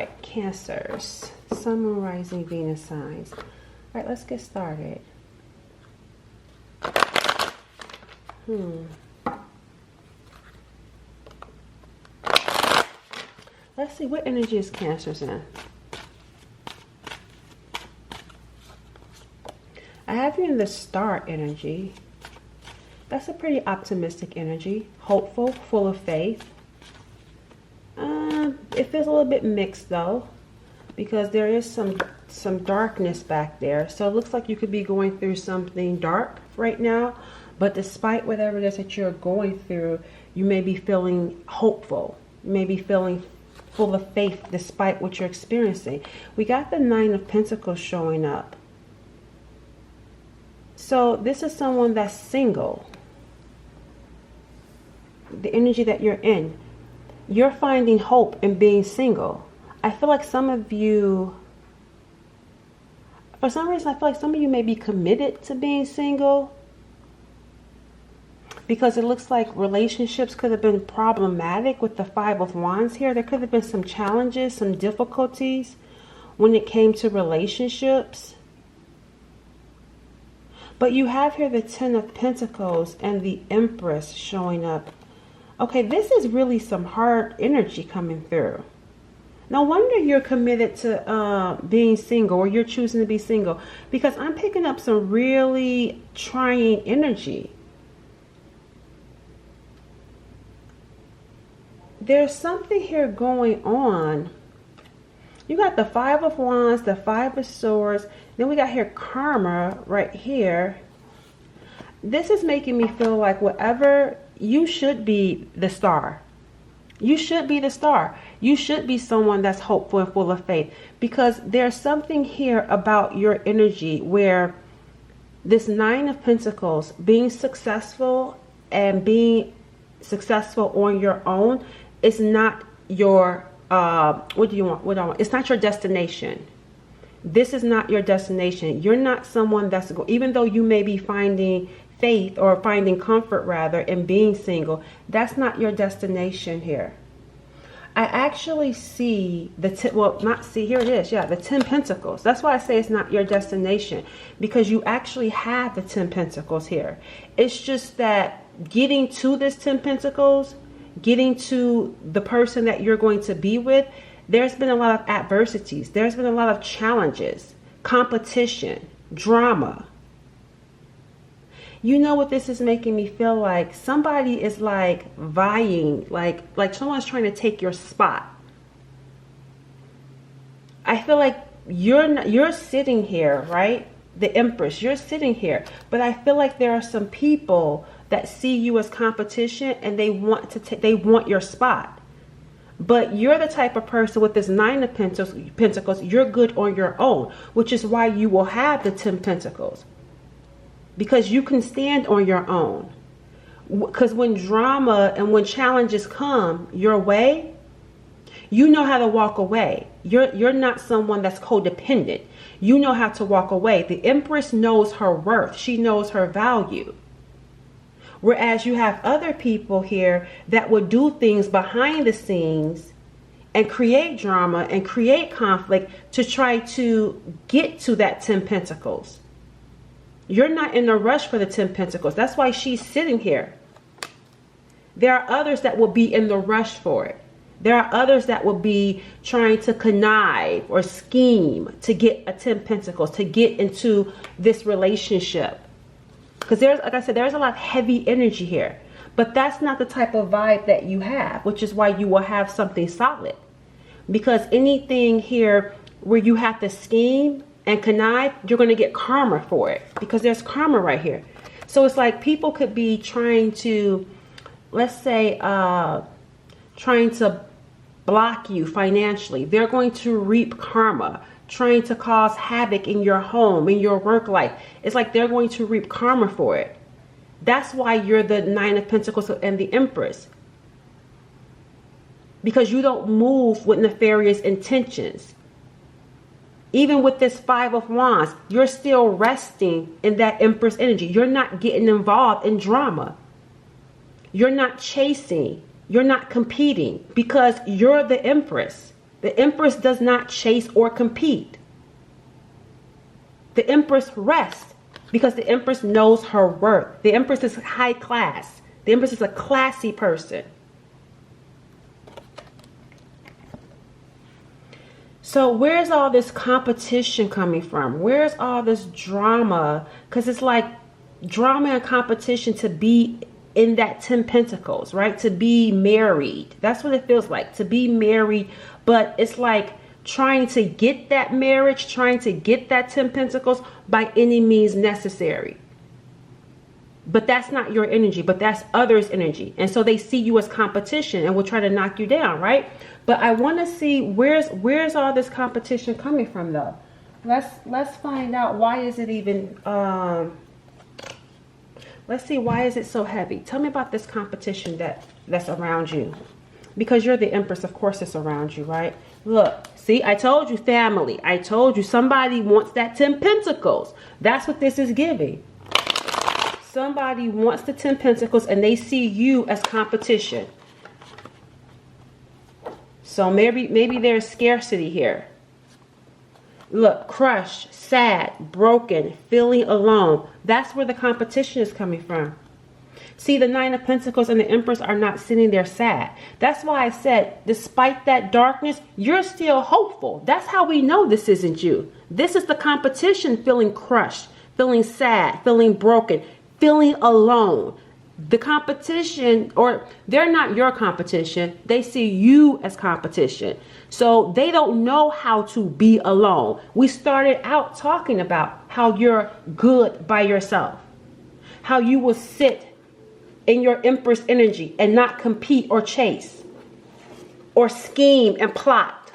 right, Cancers, Sun, Moon, Rising, Venus signs. All right, let's get started. Let's see, what energy is Cancers in? I have you in the Star energy. That's a pretty optimistic energy. Hopeful, full of faith. It feels a little bit mixed though, because there is some darkness back there. So it looks like you could be going through something dark right now. But despite whatever it is that you're going through, you may be feeling hopeful. You may be feeling full of faith despite what you're experiencing. We got the Nine of Pentacles showing up. So this is someone that's single. The energy that you're in. You're finding hope in being single. I feel like some of you, for some reason, I feel like some of you may be committed to being single. Because it looks like relationships could have been problematic with the Five of Wands here. There could have been some challenges, some difficulties when it came to relationships. But you have here the Ten of Pentacles and the Empress showing up. Okay, this is really some hard energy coming through. No wonder you're committed to being single, or you're choosing to be single, because I'm picking up some really trying energy. There's something here going on. You got the Five of Wands, the Five of Swords. Then we got here Karma right here. This is making me feel like whatever, you should be the star. You should be the star. You should be someone that's hopeful and full of faith. Because there's something here about your energy where this Nine of Pentacles, being successful and being successful on your own, is not your, what do you want? What do I want? It's not your destination. This is not your destination. You're not someone that's, even though you may be finding faith or finding comfort rather in being single, that's not your destination here. I actually see the, well, not see, here it is. Yeah, the 10 Pentacles. That's why I say it's not your destination, because you actually have the 10 Pentacles here. It's just that getting to this 10 Pentacles, getting to the person that you're going to be with, there's been a lot of adversities. There's been a lot of challenges, competition, drama. You know what this is making me feel like? Somebody is like vying, like someone's trying to take your spot. I feel like you're sitting here, right? The Empress, you're sitting here, but I feel like there are some people that see you as competition and they want to they want your spot. But you're the type of person with this Nine of Pentacles, you're good on your own, which is why you will have the 10 Pentacles. Because you can stand on your own. Because when drama and when challenges come your way, you know how to walk away. You're not someone that's codependent. You know how to walk away. The Empress knows her worth. She knows her value. Whereas you have other people here that would do things behind the scenes and create drama and create conflict to try to get to that 10 Pentacles. You're not in a rush for the 10 Pentacles. That's why she's sitting here. There are others that will be in the rush for it. There are others that will be trying to connive or scheme to get a 10 Pentacles, to get into this relationship. Because there's, like I said, there's a lot of heavy energy here. But that's not the type of vibe that you have, which is why you will have something solid. Because anything here where you have to scheme and connive, you're going to get karma for it. Because there's karma right here. So it's like people could be trying to, let's say, trying to block you financially. They're going to reap karma. Trying to cause havoc in your home, in your work life. It's like they're going to reap karma for it. That's why you're the Nine of Pentacles and the Empress. Because you don't move with nefarious intentions. Even with this Five of Wands, you're still resting in that Empress energy. You're not getting involved in drama. You're not chasing. You're not competing because you're the Empress. The Empress does not chase or compete. The Empress rests because the Empress knows her worth. The Empress is high class. The Empress is a classy person. So where's all this competition coming from? Where's all this drama? Because it's like drama and competition to be in that 10 Pentacles, right? To be married. That's what it feels like, to be married. But it's like trying to get that marriage, trying to get that 10 Pentacles by any means necessary. But that's not your energy, but that's others' energy. And so they see you as competition and will try to knock you down, right? But I want to see where's all this competition coming from, though. Let's find out, why is it even let's see, why is it so heavy? Tell me about this competition that's around you. Because you're the Empress, of course it's around you, right? Look, see, I told you, family. I told you somebody wants that 10 Pentacles. That's what this is giving. Somebody wants the 10 Pentacles and they see you as competition. So maybe there's scarcity here. Look, crushed, sad, broken, feeling alone. That's where the competition is coming from. See, the Nine of Pentacles and the Empress are not sitting there sad. That's why I said, despite that darkness, you're still hopeful. That's how we know this isn't you. This is the competition feeling crushed, feeling sad, feeling broken, feeling alone. The competition, or they're not your competition, they see you as competition. So they don't know how to be alone. We started out talking about how you're good by yourself, how you will sit in your Empress energy and not compete or chase or scheme and plot.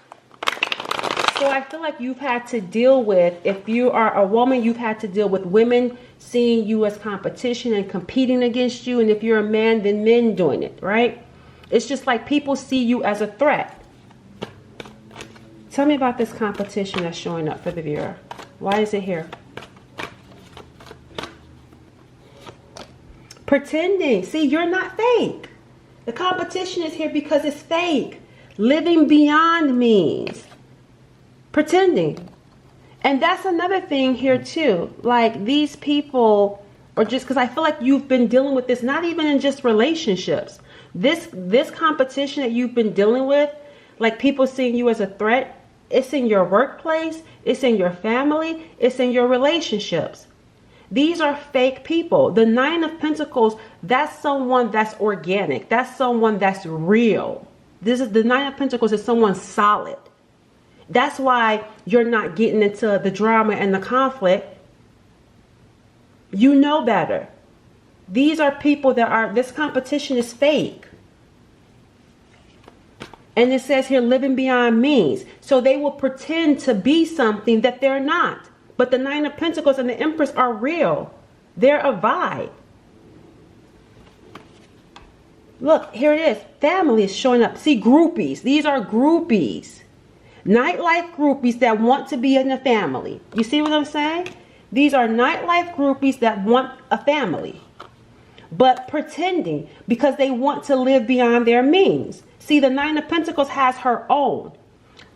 So I feel like you've had to deal with, if you are a woman, you've had to deal with women seeing you as competition and competing against you. And if you're a man, then men doing it, right? It's just like people see you as a threat. Tell me about this competition that's showing up for the viewer. Why is it here? Pretending. See, you're not fake. The competition is here because it's fake. Living beyond means pretending. And that's another thing here too. Like these people, or just because I feel like you've been dealing with this, not even in just relationships. This competition that you've been dealing with, like people seeing you as a threat, it's in your workplace, it's in your family, it's in your relationships. These are fake people. The Nine of Pentacles, that's someone that's organic. That's someone that's real. This is the Nine of Pentacles is someone solid. That's why you're not getting into the drama and the conflict. You know better. These are people that are, this competition is fake. And it says here, living beyond means. So they will pretend to be something that they're not. But the Nine of Pentacles and the Empress are real. They're a vibe. Look, here it is. Family is showing up. See, groupies. These are groupies. Nightlife groupies that want to be in a family. You see what I'm saying? These are nightlife groupies that want a family, but pretending because they want to live beyond their means. See, the Nine of Pentacles has her own,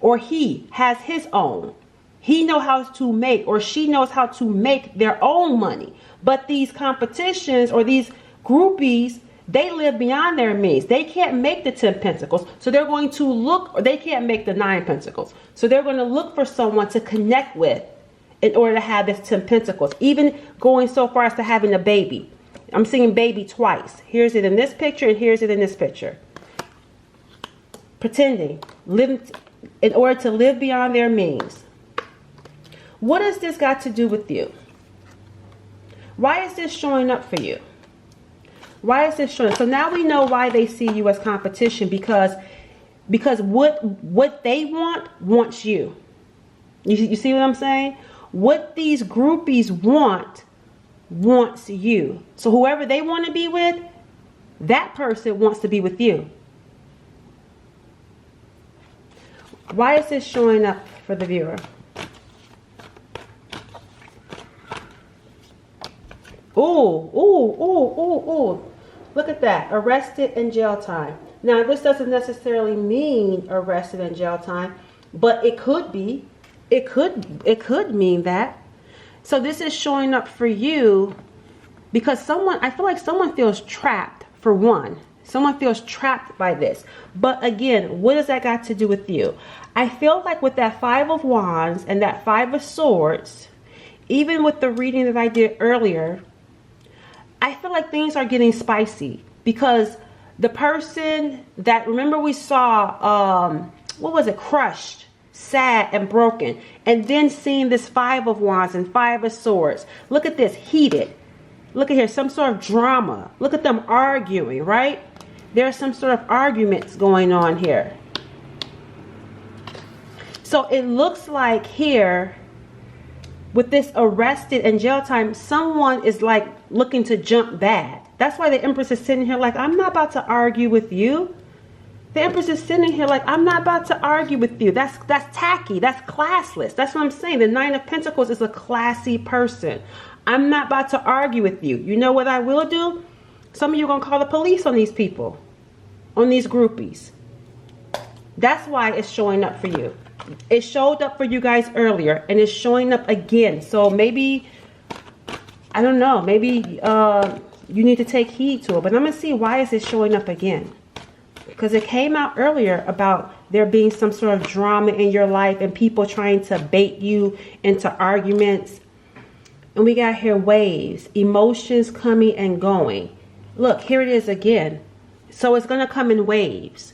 or he has his own. He knows how to make, or she knows how to make their own money. But these competitions or these groupies, they live beyond their means. They can't make the 10 Pentacles. So they're going to look, or they can't make the 9 Pentacles. So they're going to look for someone to connect with in order to have this 10 Pentacles. Even going so far as to having a baby. I'm seeing baby twice. Here's it in this picture and here's it in this picture. Pretending, living in order to live beyond their means. What has this got to do with you? Why is this showing up for you? Why is this showing? So now we know why they see you as competition, because what they wants you. You see what I'm saying? What these groupies wants you. So whoever they want to be with, that person wants to be with you. Why is this showing up for the viewer? Ooh. Look at that. Arrested and jail time. Now, this doesn't necessarily mean arrested and jail time, but it could be. It could mean that. So this is showing up for you because I feel like someone feels trapped, for one. Someone feels trapped by this. But again, what does that got to do with you? I feel like with that 5 of Wands and that 5 of Swords, even with the reading that I did earlier, I feel like things are getting spicy because the person that, remember we saw, what was it, crushed, sad and broken, and then seeing this 5 of Wands and 5 of Swords. Look at this, heated. Look at here, some sort of drama. Look at them arguing, right? There's some sort of arguments going on here. So it looks like here, with this arrested and jail time, someone is like looking to jump bad. That's why the Empress is sitting here like, I'm not about to argue with you. The Empress is sitting here like, I'm not about to argue with you. That's tacky. That's classless. That's what I'm saying. The 9 of Pentacles is a classy person. I'm not about to argue with you. You know what I will do? Some of you are going to call the police on these people, on these groupies. That's why it's showing up for you. It showed up for you guys earlier, and it's showing up again. So maybe, I don't know, maybe you need to take heed to it. But I'm going to see, why is it showing up again? Because it came out earlier about there being some sort of drama in your life and people trying to bait you into arguments. And we got here waves, emotions coming and going. Look, here it is again. So it's going to come in waves.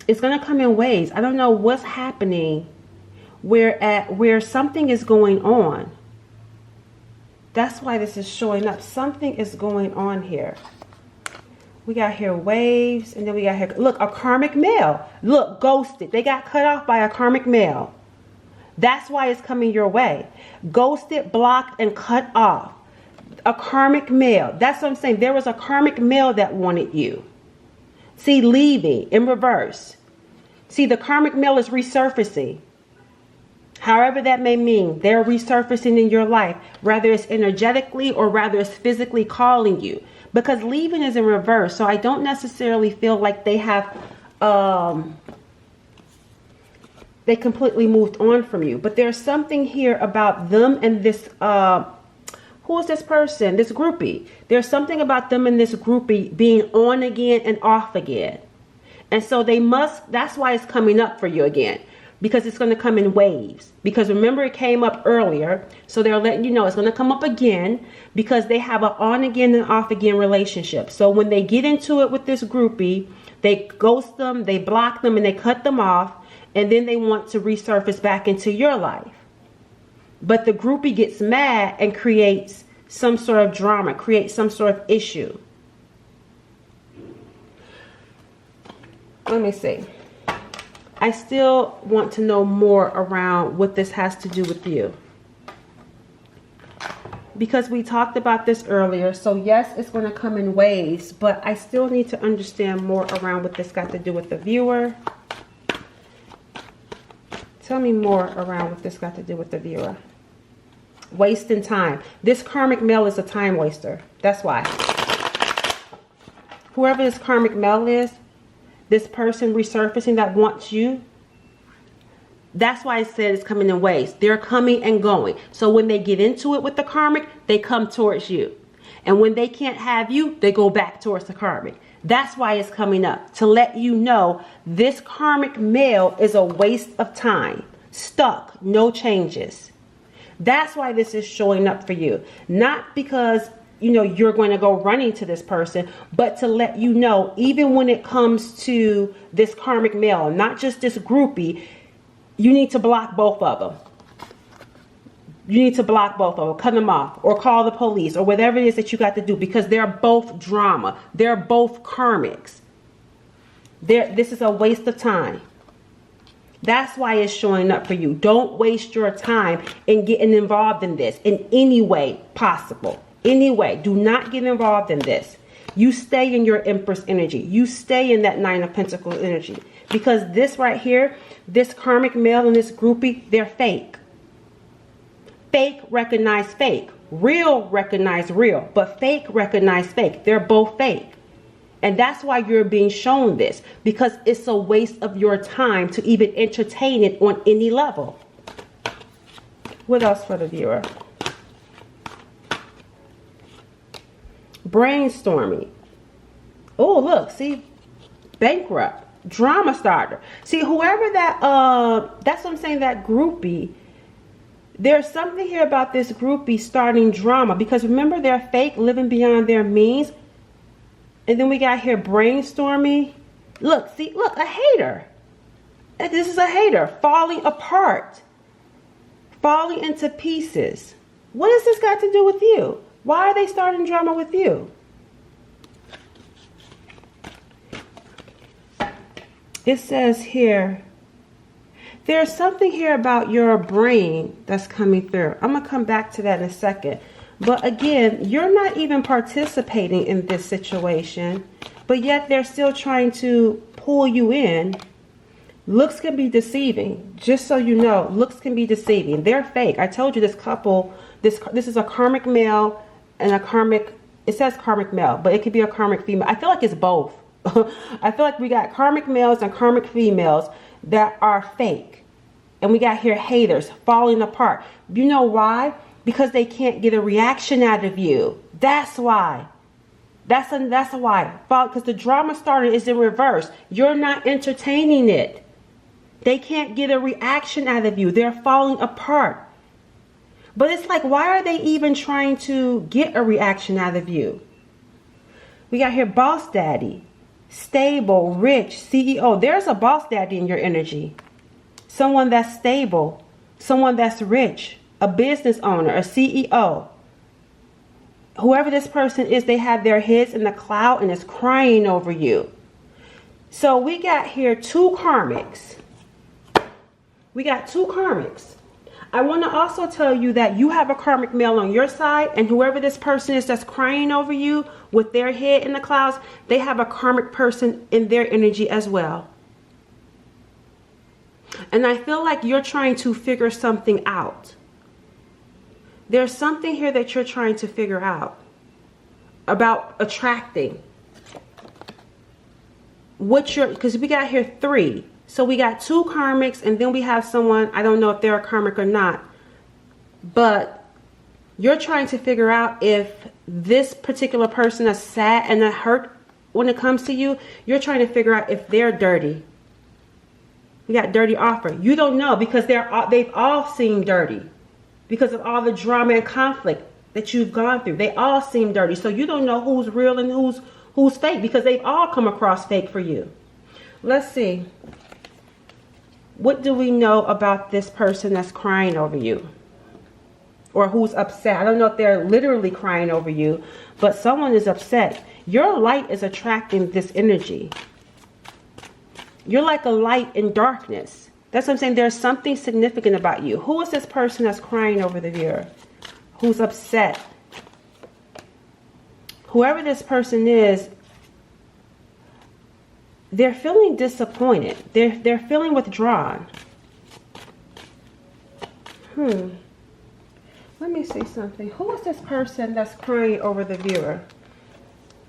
It's going to come in waves. I don't know what's happening where something is going on. That's why this is showing up. Something is going on here. We got here waves, and then we got here, look, a karmic male. Look, ghosted. They got cut off by a karmic male. That's why it's coming your way. Ghosted, blocked, and cut off. A karmic male. That's what I'm saying. There was a karmic male that wanted you. See, leaving in reverse. See, the karmic male is resurfacing. However that may mean, they're resurfacing in your life. Rather it's energetically or rather it's physically calling you. Because leaving is in reverse. So I don't necessarily feel like they have, they completely moved on from you. But there's something here about them and this, who is this person? This groupie. There's something about them and this groupie being on again and off again. And so they must, that's why it's coming up for you again. Because it's going to come in waves. Because remember it came up earlier. So they're letting you know it's going to come up again. Because they have an on again and off again relationship. So when they get into it with this groupie, they ghost them, they block them, and they cut them off. And then they want to resurface back into your life. But the groupie gets mad and creates some sort of drama, creates some sort of issue. Let me see. I still want to know more around what this has to do with you. Because we talked about this earlier. So yes, it's going to come in waves, but I still need to understand more around what this got to do with the viewer. Tell me more around what this got to do with the viewer. Wasting time. This karmic male is a time waster. That's why. Whoever this karmic male is, this person resurfacing that wants you, that's why I said it's coming in waves. They're coming and going. So when they get into it with the karmic, they come towards you. And when they can't have you, they go back towards the karmic. That's why it's coming up. To let you know this karmic male is a waste of time. Stuck. No changes. That's why this is showing up for you. Not because, you know, you're going to go running to this person, but to let you know, even when it comes to this karmic male, not just this groupie, you need to block both of them. You need to block both of them, cut them off, or call the police, or whatever it is that you got to do, because they're both drama. They're both karmics. This is a waste of time. That's why it's showing up for you. Don't waste your time in getting involved in this in any way possible. Anyway, do not get involved in this. You stay in your Empress energy. You stay in that 9 of Pentacles energy. Because this right here, this karmic male and this groupie, they're fake. Fake recognize fake. Real recognize real. But fake recognize fake. They're both fake. And that's why you're being shown this, because it's a waste of your time to even entertain it on any level. What else for the viewer? Brainstorming. Oh, look, see, bankrupt, drama starter. See, whoever that's what I'm saying, that groupie, there's something here about this groupie starting drama, because remember, they're fake, living beyond their means. And then we got here brainstorming. Look, see, look, a hater. This is a hater falling apart, falling into pieces. What has this got to do with you? Why are they starting drama with you? It says here, there's something here about your brain that's coming through. I'm going to come back to that in a second. But again, you're not even participating in this situation, but yet they're still trying to pull you in. Looks can be deceiving. Just so you know, looks can be deceiving. They're fake. I told you this couple, this is a karmic male and a karmic, it says karmic male, but it could be a karmic female. I feel like it's both. I feel like we got karmic males and karmic females that are fake. And we got here haters falling apart. You know why? Because they can't get a reaction out of you. That's why. That's why. Because the drama starter is in reverse. You're not entertaining it. They can't get a reaction out of you. They're falling apart. But it's like, why are they even trying to get a reaction out of you? We got here boss daddy, stable, rich, CEO. There's a boss daddy in your energy. Someone that's stable, someone that's rich, a business owner, a CEO. Whoever this person is, they have their heads in the cloud and is crying over you. So we got here two karmics. We got two karmics. I want to also tell you that you have a karmic male on your side, and whoever this person is that's crying over you with their head in the clouds, they have a karmic person in their energy as well. And I feel like you're trying to figure something out. There's something here that you're trying to figure out about attracting. Because we got here three. So we got two karmics, and then we have someone, I don't know if they're a karmic or not, but you're trying to figure out if this particular person is sad and hurt when it comes to you. You're trying to figure out if they're dirty. We got dirty offer. You don't know, because they've all seemed dirty because of all the drama and conflict that you've gone through. They all seem dirty. So you don't know who's real and who's fake, because they've all come across fake for you. Let's see. What do we know about this person that's crying over you? Or who's upset? I don't know if they're literally crying over you, but someone is upset. Your light is attracting this energy. You're like a light in darkness. That's what I'm saying. There's something significant about you. Who is this person that's crying over the viewer? Who's upset? Whoever this person is, they're feeling disappointed. They're feeling withdrawn. Let me see something. Who is this person that's crying over the viewer?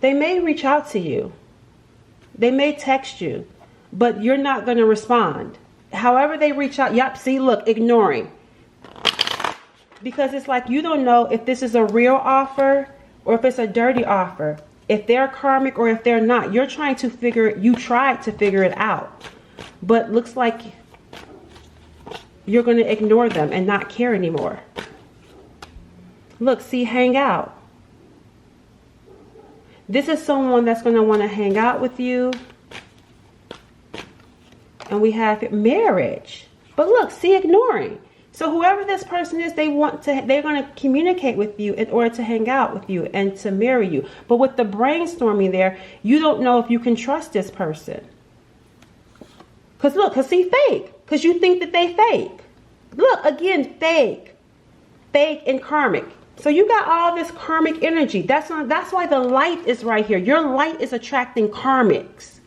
They may reach out to you. They may text you, but you're not going to respond. However they reach out, yep, see, look, ignoring. Because it's like you don't know if this is a real offer or if it's a dirty offer. If they're karmic or if they're not. You tried to figure it out. But looks like you're going to ignore them and not care anymore. Look, see, hang out. This is someone that's going to want to hang out with you. And we have marriage. But look, see, ignoring. So whoever this person is, they're going to communicate with you in order to hang out with you and to marry you. But with the brainstorming there, you don't know if you can trust this person. Because see, fake. Because you think that they fake. Look, again, fake. Fake and karmic. So you got all this karmic energy. That's why the light is right here. Your light is attracting karmics.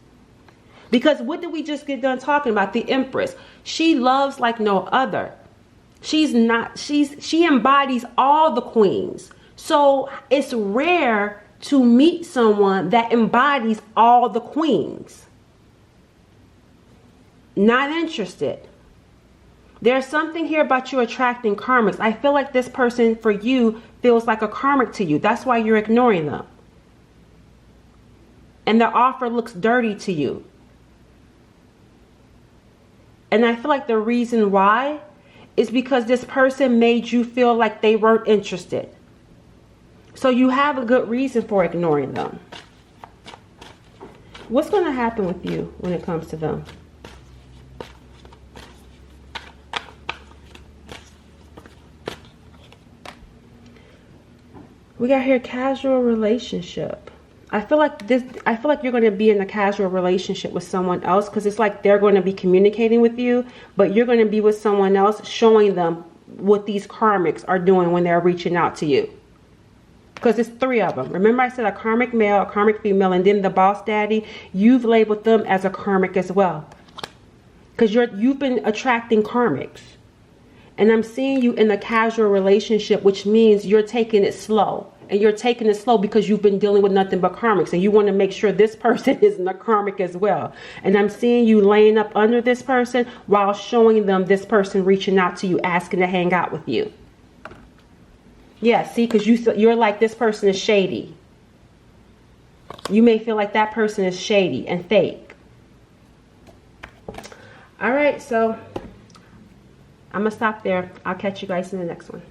Because what did we just get done talking about? The Empress. She loves like no other. She embodies all the queens. So it's rare to meet someone that embodies all the queens. Not interested. There's something here about you attracting karmics. I feel like this person for you feels like a karmic to you. That's why you're ignoring them. And their offer looks dirty to you. And I feel like the reason why is because this person made you feel like they weren't interested. So you have a good reason for ignoring them. What's going to happen with you when it comes to them? We got here casual relationship. I feel like you're going to be in a casual relationship with someone else, because it's like they're going to be communicating with you, but you're going to be with someone else showing them what these karmics are doing when they're reaching out to you. Because it's 3 of them. Remember I said a karmic male, a karmic female, and then the boss daddy. You've labeled them as a karmic as well. Because you've been attracting karmics. And I'm seeing you in a casual relationship, which means you're taking it slow. And you're taking it slow because you've been dealing with nothing but karmics. And you want to make sure this person isn't a karmic as well. And I'm seeing you laying up under this person while showing them this person reaching out to you, asking to hang out with you. Yeah, see, because you're like, this person is shady. You may feel like that person is shady and fake. All right, so I'm going to stop there. I'll catch you guys in the next one.